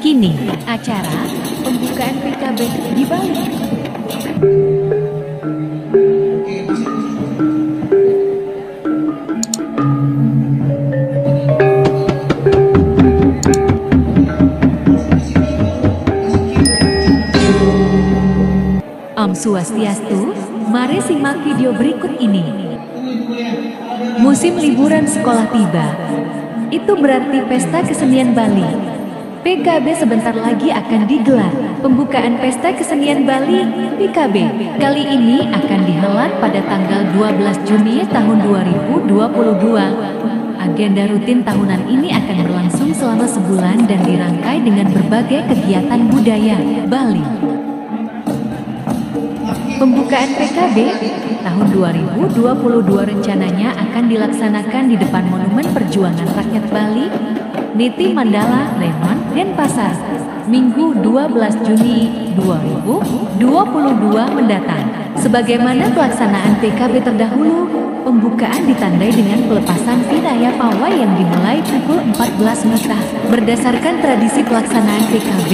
Kini, acara pembukaan PKB di Bali. Om Swastiastu, mari simak video berikut ini. Musim liburan sekolah tiba. Itu berarti Pesta Kesenian Bali. PKB sebentar lagi akan digelar. Pembukaan Pesta Kesenian Bali, PKB, kali ini akan dihelat pada tanggal 12 Juni tahun 2022. Agenda rutin tahunan ini akan berlangsung selama sebulan dan dirangkai dengan berbagai kegiatan budaya Bali. Pembukaan PKB tahun 2022 rencananya akan dilaksanakan di depan Monumen Perjuangan Rakyat Bali, Niti Mandala, Lemon, Denpasar, Minggu 12 Juni 2022 mendatang. Sebagaimana pelaksanaan PKB terdahulu, pembukaan ditandai dengan pelepasan Vinaya Pawai yang dimulai pukul 14 WITA. Berdasarkan tradisi pelaksanaan PKB,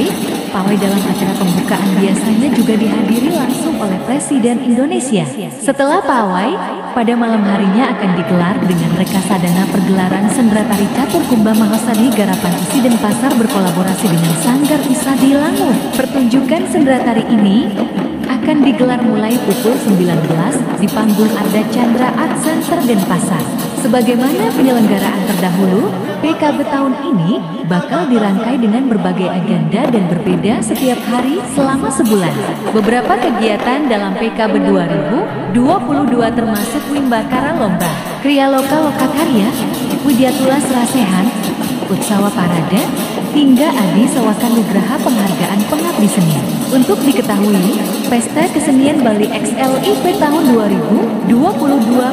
pawai dalam acara pembukaan biasanya juga dihadiri langsung oleh Presiden Indonesia. Setelah pawai, pada malam harinya akan digelar dengan rekasadana pergelaran Sendratari Catur Kumbah Mahasadi Garapan Isi Denpasar berkolaborasi dengan Sanggar Isadi Langu. Pertunjukan Sendratari ini akan digelar mulai pukul 19 di panggung Arda Chandra Art Center Denpasar. Sebagaimana penyelenggaraan terdahulu, PKB tahun ini bakal dirangkai dengan berbagai agenda dan berbeda setiap hari selama sebulan. Beberapa kegiatan dalam PKB 2022 termasuk Wimbakara Lomba, Kriya Loka Lokakarya, Widyatula Serasehan, Utsawa Parada, hingga Adi Sawakan Nugraha Penghargaan Pengabdi Seni. Untuk diketahui, Pesta Kesenian Bali XLIP tahun 2022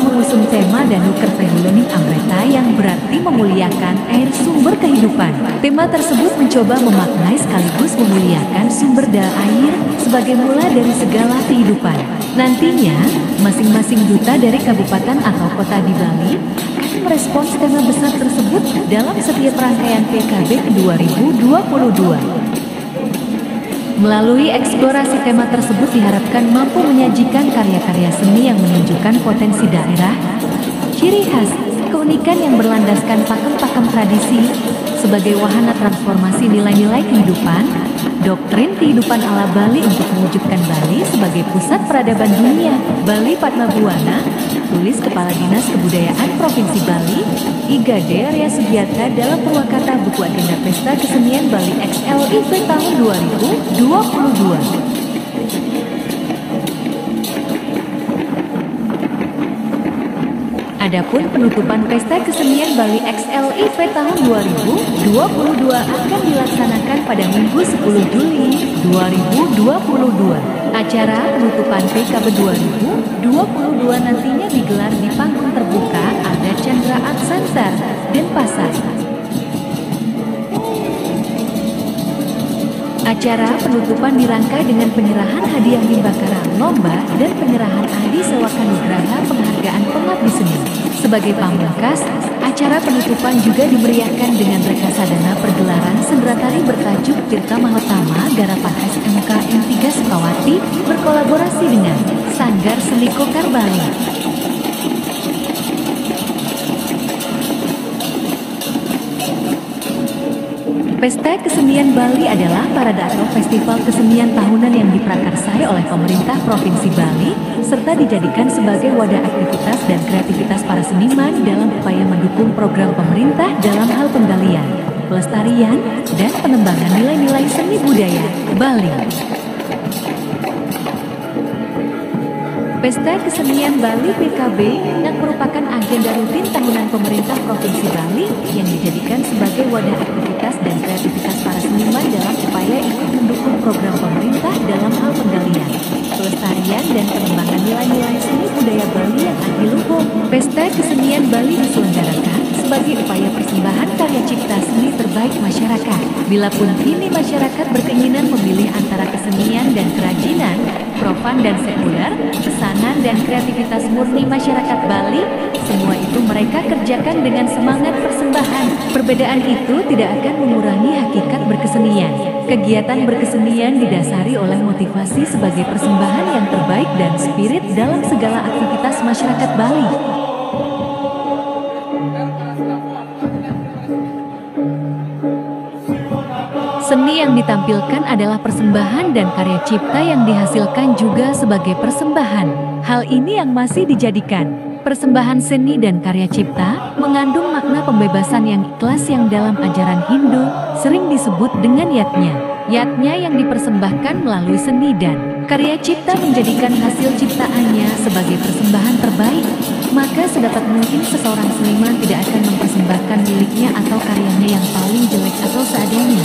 mengusung tema Danu Kertehuluni Amreta yang berarti memuliakan air sumber kehidupan. Tema tersebut mencoba memaknai sekaligus memuliakan sumber daya air sebagai mula dari segala kehidupan. Nantinya, masing-masing duta dari kabupaten atau kota di Bali akan merespons tema besar tersebut dalam setiap rangkaian PKB 2022. Melalui eksplorasi tema tersebut diharapkan mampu menyajikan karya-karya seni yang menunjukkan potensi daerah, ciri khas, keunikan yang berlandaskan pakem-pakem tradisi, sebagai wahana transformasi nilai-nilai kehidupan, doktrin kehidupan ala Bali untuk mewujudkan Bali sebagai pusat peradaban dunia. Bali Padmabuwana, tulis Kepala Dinas Kebudayaan Provinsi Bali, Igade Arya Sugiarta dalam Purwakarta buku agenda Pesta Kesenian Bali XLIP tahun 2022. Adapun penutupan Pesta Kesenian Bali XLIP tahun 2022 akan dilaksanakan pada Minggu 10 Juli 2022. Acara penutupan PKB 2022 nantinya digelar di panggung terbuka Arda Chandra Art Center, Denpasar. Acara penutupan dirangkai dengan penyerahan hadiah Wimbakara Lomba dan penyerahan Adi Sawakan Nugraha Penghargaan Pengabdi Seni. Sebagai pamungkas, acara penutupan juga dimeriahkan dengan rekasadana pergelaran Sendratari bertajuk Tirta Mahotama Garapan SMK N3 Sukawati berkolaborasi dengan Sanggar Seni Kokar Bali. Pesta Kesenian Bali adalah parade atau festival kesenian tahunan yang diprakarsai oleh pemerintah Provinsi Bali serta dijadikan sebagai wadah aktivitas dan kreativitas para seniman dalam upaya mendukung program pemerintah dalam hal penggalian, pelestarian, dan pengembangan nilai-nilai seni budaya Bali. Pesta Kesenian Bali PKB yang merupakan agenda rutin tahunan pemerintah Provinsi Bali yang dijadikan sebagai wadah aktivitas dan kreativitas para seniman dalam upaya ikut mendukung program pemerintah dalam hal penggalian, pelestarian, dan pengembangan nilai-nilai seni budaya Bali yang anti-luhur. Pesta Kesenian Bali diselenggarakan sebagai upaya persembahan karya cipta seni terbaik terbaik masyarakat. Bila pun kini masyarakat berkeinginan memilih antara kesenian dan kerajinan, profan dan sekuler, pesanan dan kreativitas murni masyarakat Bali, semua itu mereka kerjakan dengan semangat persembahan. Perbedaan itu tidak akan mengurangi hakikat berkesenian. Kegiatan berkesenian didasari oleh motivasi sebagai persembahan yang terbaik dan spirit dalam segala aktivitas masyarakat Bali. Seni yang ditampilkan adalah persembahan dan karya cipta yang dihasilkan juga sebagai persembahan. Hal ini yang masih dijadikan persembahan seni dan karya cipta mengandung makna pembebasan yang ikhlas yang dalam ajaran Hindu sering disebut dengan yatnya. Yatnya yang dipersembahkan melalui seni dan karya cipta menjadikan hasil ciptaannya sebagai persembahan terbaik. Maka sedapat mungkin seseorang seniman tidak akan mempersembahkan miliknya atau karyanya yang paling jelek atau seadanya.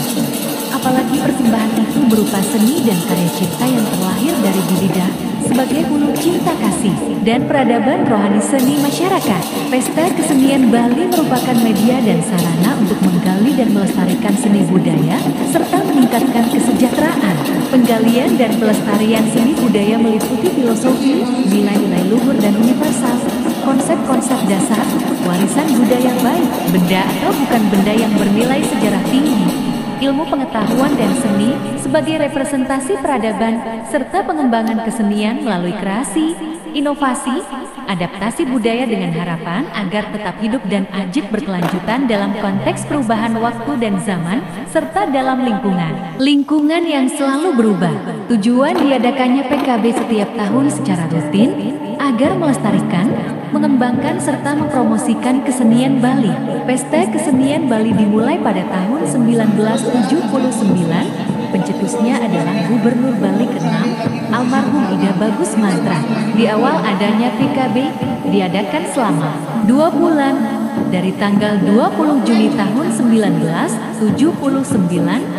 Apalagi persembahan itu berupa seni dan karya cipta yang terlahir dari bidah sebagai hulu cinta kasih dan peradaban rohani seni masyarakat. Pesta Kesenian Bali merupakan media dan sarana untuk menggali dan melestarikan seni budaya serta meningkatkan kesejahteraan. Penggalian dan pelestarian seni budaya meliputi filosofi, nilai-nilai luhur dan universal, konsep-konsep dasar, warisan budaya baik, benda atau bukan benda yang bernilai sejarah tinggi, ilmu pengetahuan dan seni sebagai representasi peradaban, serta pengembangan kesenian melalui kreasi, inovasi, adaptasi budaya dengan harapan agar tetap hidup dan ajib berkelanjutan dalam konteks perubahan waktu dan zaman, serta dalam lingkungan yang selalu berubah. Tujuan diadakannya PKB setiap tahun secara rutin agar melestarikan, mengembangkan serta mempromosikan kesenian Bali. Pesta Kesenian Bali dimulai pada tahun 1979. Pencetusnya adalah Gubernur Bali ke-6, almarhum Ida Bagus Mantra. Di awal adanya PKB diadakan selama 2 bulan dari tanggal 20 Juni tahun 1979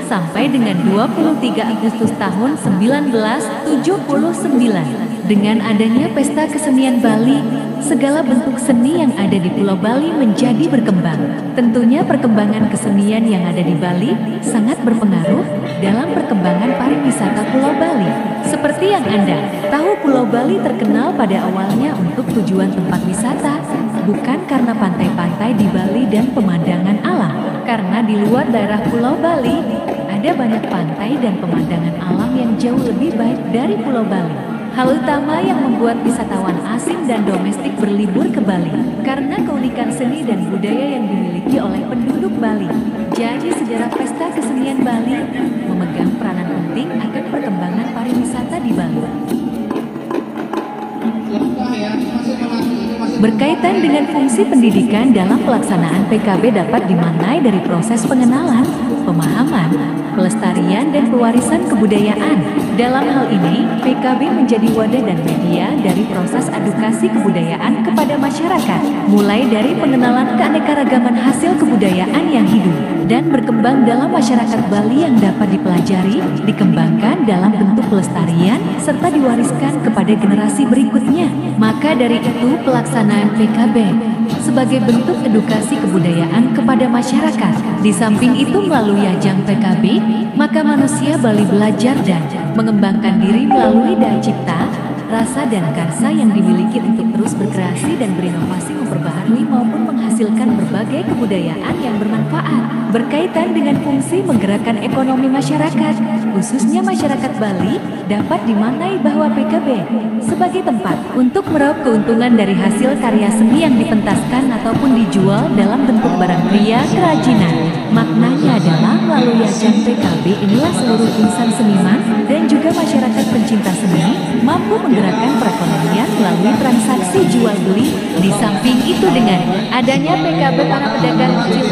sampai dengan 23 Agustus tahun 1979. Dengan adanya Pesta Kesenian Bali, segala bentuk seni yang ada di Pulau Bali menjadi berkembang. Tentunya perkembangan kesenian yang ada di Bali sangat berpengaruh dalam perkembangan pariwisata Pulau Bali. Seperti yang Anda tahu, Pulau Bali terkenal pada awalnya untuk tujuan tempat wisata, bukan karena pantai-pantai di Bali dan pemandangan alam. Karena di luar daerah Pulau Bali, ada banyak pantai dan pemandangan alam yang jauh lebih baik dari Pulau Bali. Hal utama yang membuat wisatawan asing dan domestik berlibur ke Bali karena keunikan seni dan budaya yang dimiliki oleh penduduk Bali. Jadi sejarah Pesta Kesenian Bali memegang peranan penting akan perkembangan pariwisata di Bali. Berkaitan dengan fungsi pendidikan dalam pelaksanaan PKB dapat dimaknai dari proses pengenalan, pemahaman, pelestarian dan pewarisan kebudayaan. Dalam hal ini, PKB menjadi wadah dan media dari proses edukasi kebudayaan kepada masyarakat, mulai dari pengenalan keanekaragaman hasil kebudayaan yang hidup dan berkembang dalam masyarakat Bali yang dapat dipelajari, dikembangkan dalam bentuk pelestarian, serta diwariskan kepada generasi berikutnya. Maka dari itu, pelaksanaan PKB sebagai bentuk edukasi kebudayaan kepada masyarakat. Di samping itu, melalui ajang PKB, maka manusia Bali belajar dan mengembangkan diri melalui daya cipta, rasa dan karsa yang dimiliki untuk terus berkreasi dan berinovasi, memperbaharui maupun menghasilkan berbagai kebudayaan yang bermanfaat. Berkaitan dengan fungsi menggerakkan ekonomi masyarakat, khususnya masyarakat Bali, dapat dimaknai bahwa PKB sebagai tempat untuk meraup keuntungan dari hasil karya seni yang dipentaskan ataupun dijual dalam bentuk barang pria kerajinan. Maknanya adalah melalui ajang PKB inilah seluruh insan seniman dan juga masyarakat pencinta seni mampu menggerakkan perekonomian melalui transaksi jual beli. Di samping itu, dengan adanya PKB para pedagang kecil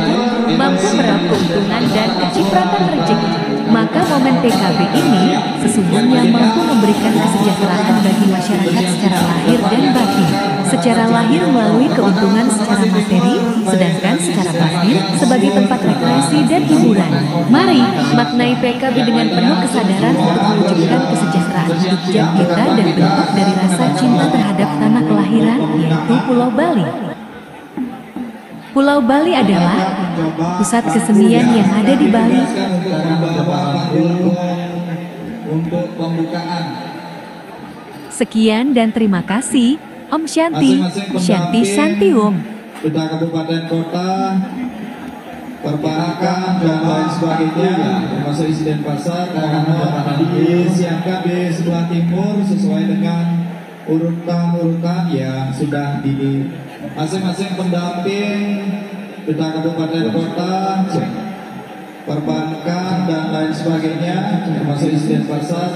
mampu meraup keuntungan dan kecipratan rezeki. Maka momen PKB ini sesungguhnya mampu memberikan kesejahteraan bagi masyarakat secara lahir dan batin. Secara lahir melalui keuntungan secara materi, sedangkan secara batin sebagai tempat rekreasi dan hiburan. Mari maknai PKB dengan penuh kesadaran untuk mewujudkan kesejahteraan hidup kita dan bentuk dari rasa cinta terhadap tanah kelahiran, yaitu Pulau Bali. Pulau Bali adalah pusat kesenian yang ada di Bali. Untuk pembukaan. Sekian dan terima kasih. Om Shanti, Shanti Santium. Duta Kabupaten Kota, perbankan dan lain sebagainya, termasuk insiden pasar, mohon disiapkan di sebelah timur sesuai dengan urutan-urutan yang sudah di masing-masing pendamping Duta Kabupaten Kota, perbankan dan lain sebagainya, termasuk insiden pasar.